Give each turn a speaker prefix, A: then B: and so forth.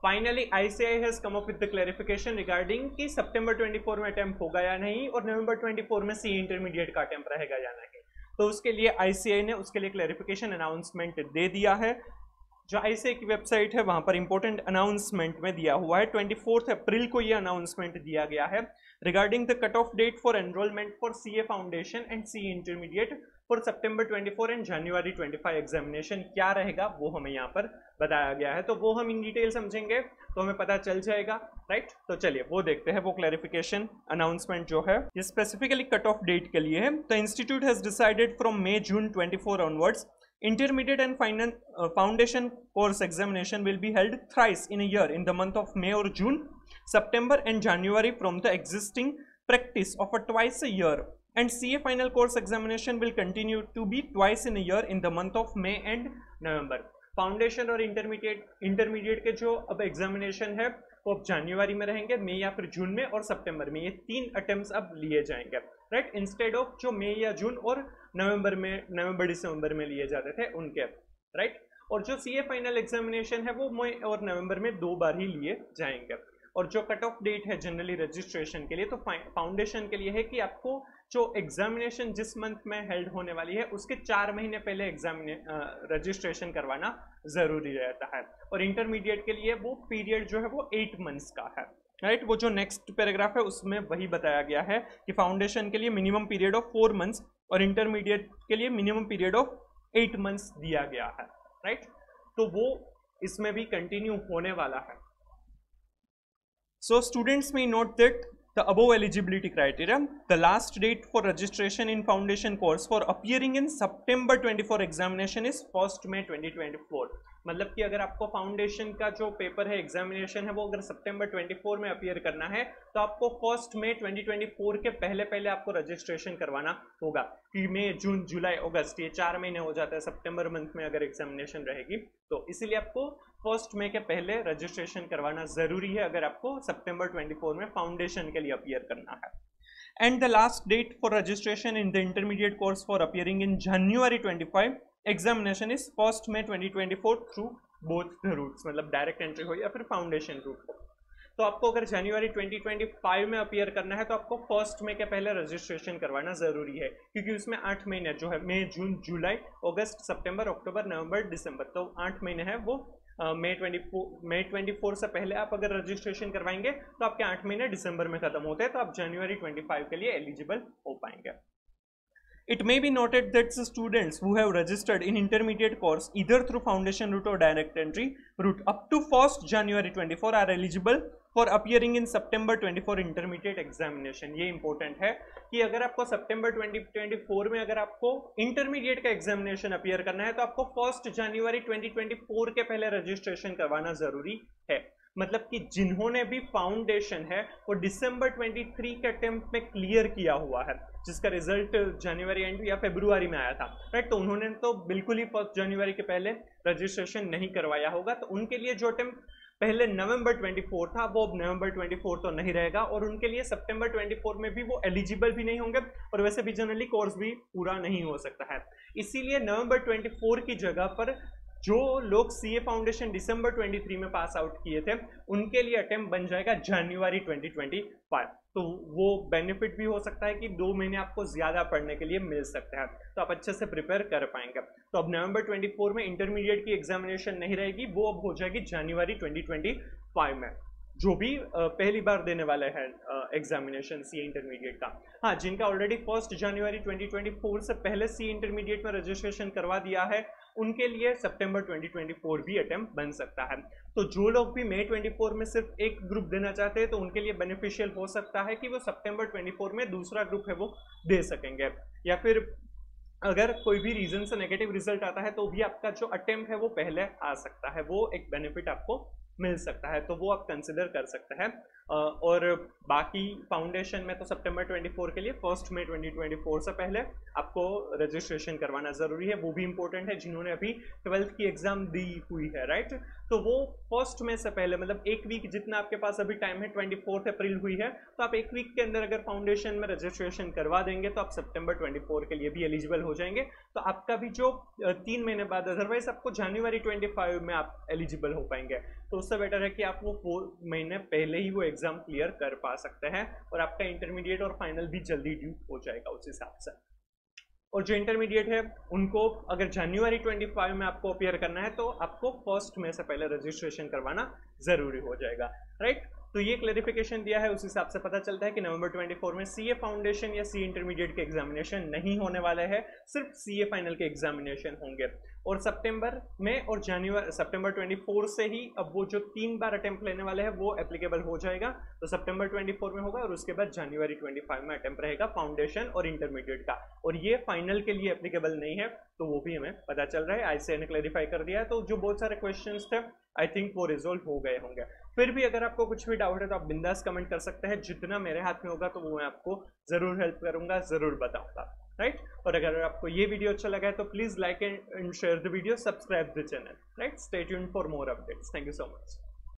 A: Finally ICAI has come up with the clarification regarding कि सितंबर 24 में attempt होगा या नहीं और नवंबर 24 में सी इंटरमीडिएट का अटेम्प्ट रहेगा या नहीं। तो उसके लिए ICAI ने उसके लिए क्लैरिफिकेशन अनाउंसमेंट दे दिया है। जो ICAI की वेबसाइट है वहां पर इंपॉर्टेंट अनाउंसमेंट में दिया हुआ है 24 अप्रैल को ये अनाउंसमेंट दिया गया है regarding the cut off date for enrolment for CA foundation and C intermediate for September 24 and January 25 examination क्या रहेगा वो हमें यहाँ पर बताया गया है। तो वो हम इन डिटेल समझेंगे तो हमें पता चल जाएगा, राइट। तो चलिए वो देखते हैं वो क्लैरिफिकेशन अनाउंसमेंट जो है ये स्पेसिफिकली कट ऑफ डेट के लिए है। The institute has decided from May June 24 onwards intermediate and final foundation course examination will be held thrice in a year in the month of May or June, September and January from the existing practice of a twice a year, and CA final course examination will continue to be twice in a year in the month of May and November. Foundation और intermediate के जो अब examination है वो अब जनवरी में रहेंगे, मई या फिर जून में और सितंबर में, ये 3 अटेम्प्ट्स अब लिए जाएंगे, राइट, इंस्टेड ऑफ जो मई या जून और नवंबर दिसंबर में लिए जाते थे उनके, राइट। और जो CA फाइनल एग्जामिनेशन है वो मई और नवंबर में 2 बार ही लिए जाएंगे। और जो कट ऑफ डेट है जनरली रजिस्ट्रेशन के लिए तो फाउंडेशन के लिए है कि आपको जो एग्जामिनेशन जिस मंथ में हेल्ड होने वाली है उसके 4 महीने पहले रजिस्ट्रेशन करवाना जरूरी रहता है। और इंटरमीडिएट के लिए वो पीरियड जो है वो 8 मंथ्स का है, राइट। वो जो नेक्स्ट पैराग्राफ है उसमें वही बताया गया है कि फाउंडेशन के लिए मिनिमम पीरियड ऑफ 4 मंथ्स और इंटरमीडिएट के लिए मिनिमम पीरियड ऑफ 8 मंथ्स दिया गया है, राइट। तो वो इसमें भी कंटिन्यू होने वाला है। So students may note that the above eligibility criteria, the last date for registration in foundation course for appearing in September 24 examination is 1st May 2024। मतलब कि अगर आपको फाउंडेशन का जो पेपर है एग्जामिनेशन है वो अगर सितंबर 24 में अपीयर करना है तो आपको 1 मई 2024 के पहले आपको रजिस्ट्रेशन करवाना होगा। कि मई जून जुलाई अगस्त ये 4 महीने हो जाता है सितंबर मंथ में अगर एग्जामिनेशन रहेगी, तो इसीलिए आपको 1 मई के पहले रजिस्ट्रेशन करवाना जरूरी है अगर आपको सितंबर 24 में फाउंडेशन के लिए अपीयर करना है। And the last date for registration in the intermediate course for appearing in January 25 examination is 1 May 2024 through both the routes, मतलब डायरेक्ट एंट्री हो या फिर फाउंडेशन रूट हो। तो आपको अगर जनवरी 2025 में अपीयर करना है तो आपको 1 मई के पहले रजिस्ट्रेशन करवाना जरूरी है, क्योंकि उसमें 8 महीने जो है मई जून जुलाई अगस्त सितंबर अक्टूबर नवंबर दिसंबर, तो 8 महीने हैं वो। मई 24 से पहले आप अगर रजिस्ट्रेशन करवाएंगे तो आपके 8 महीने दिसंबर में खत्म होते हैं, तो आप जनवरी 25 के लिए एलिजिबल हो पाएंगे। It may be noted that the students who have registered in intermediate course either through foundation route or direct entry route up to 1st January 24 are eligible for appearing in September 24 intermediate examination। ये important है कि अगर आपको सितंबर 2024 में अगर आपको intermediate का examination appear करना है तो आपको 1 जनवरी 2024 के पहले रजिस्ट्रेशन करवाना जरूरी है। मतलब कि जिन्होंने भी फाउंडेशन है वो दिसंबर 23 के अटेम्प्ट में क्लियर किया हुआ है, जिसका रिजल्ट जनवरी एंड या फरवरी में आया था, राइट, तो उन्होंने तो बिल्कुल ही 1 जनवरी के पहले रजिस्ट्रेशन नहीं करवाया होगा। तो उनके लिए जो अटेम्प्ट पहले नवंबर 24 था वो अब नवंबर 24 तो नहीं रहेगा, और उनके लिए सितंबर 24 में भी वो एलिजिबल भी नहीं होंगे, और वैसे भी जनरली कोर्स भी पूरा नहीं हो सकता है। इसीलिए नवंबर 24 की जगह पर जो लोग CA फाउंडेशन दिसंबर 23 में पास आउट किए थे उनके लिए अटेम्प्ट बन जाएगा जनवरी 2025। तो वो बेनिफिट भी हो सकता है कि 2 महीने आपको ज्यादा पढ़ने के लिए मिल सकते हैं, तो आप अच्छे से प्रिपेयर कर पाएंगे। तो अब नवंबर 24 में इंटरमीडिएट की एग्जामिनेशन नहीं रहेगी, वो अब हो जाएगी जनवरी 2025 में, जो भी पहली बार देने वाले हैं एग्जामिनेशन CA इंटरमीडिएट का। हाँ, जिनका ऑलरेडी 1 जनवरी 2024 से पहले CA इंटरमीडिएट में रजिस्ट्रेशन करवा दिया है उनके लिए सितंबर 2024 भी अटेम्प्ट बन सकता है। तो जो लोग भी मई 24 में सिर्फ एक ग्रुप देना चाहते हैं तो उनके लिए बेनिफिशियल हो सकता है कि वो सितंबर 24 में दूसरा ग्रुप है वो दे सकेंगे, या फिर अगर कोई भी रीजन से नेगेटिव रिजल्ट आता है तो भी आपका जो अटेम्प्ट है वो पहले आ सकता है, वो एक बेनिफिट आपको मिल सकता है, तो वो आप कंसिडर कर सकते हैं। और बाकी फाउंडेशन में तो सितंबर 24 के लिए 1 मई 2024 से पहले आपको रजिस्ट्रेशन करवाना जरूरी है। वो भी इंपॉर्टेंट है जिन्होंने अभी 12th की एग्जाम दी हुई है, राइट, तो वो 1 मई से पहले, मतलब एक वीक जितना आपके पास अभी टाइम है, 24 अप्रैल हुई है, तो आप एक वीक के अंदर अगर फाउंडेशन में रजिस्ट्रेशन करवा देंगे तो आप सितंबर 24 के लिए भी एलिजिबल हो जाएंगे। तो आपका भी जो 3 महीने बाद, अदरवाइज आपको जनवरी 25 में आप एलिजिबल हो पाएंगे। तो उससे बेटर है कि आप वो 4 महीने पहले ही वो एग्जाम क्लियर कर पा सकते हैं और आपका इंटरमीडिएट और फाइनल भी जल्दी ड्यू हो जाएगा उस हिसाब से। और जो इंटरमीडिएट है उनको अगर जनवरी 25 में आपको अपियर करना है तो आपको 1 मई से पहले रजिस्ट्रेशन करवाना जरूरी हो जाएगा, राइट। तो ये क्लैरिफिकेशन दिया है, उस हिसाब से पता चलता है कि नवंबर 24 में सीए फाउंडेशन या सीए इंटरमीडिएट के एग्जामिनेशन नहीं होने वाले हैं, सिर्फ सीए फाइनल के एग्जामिनेशन होंगे। और सितंबर में और सितंबर 24 से ही अब वो जो 3 बार अटेम्प्ट लेने वाले हैं वो एप्लीकेबल हो जाएगा। तो सितंबर 24 में होगा और उसके बाद जनवरी 25 में अटेम्प्ट रहेगा फाउंडेशन और इंटरमीडिएट का, और ये फाइनल के लिए एप्लीकेबल नहीं है, तो वो भी हमें पता चल रहा है। आईसीएआई ने क्लैरिफाई कर दिया है। तो जो बहुत सारे क्वेश्चंस थे आई थिंक वो रिजोल्व हो गए होंगे। फिर भी अगर आपको कुछ भी डाउट है तो आप बिंदास कमेंट कर सकते हैं, जितना मेरे हाथ में होगा तो वो मैं आपको जरूर हेल्प करूंगा, जरूर बताऊंगा, राइट। और अगर आपको ये वीडियो अच्छा लगा है तो please like and share the video, subscribe the channel, right. Stay tuned for more updates. Thank you so much.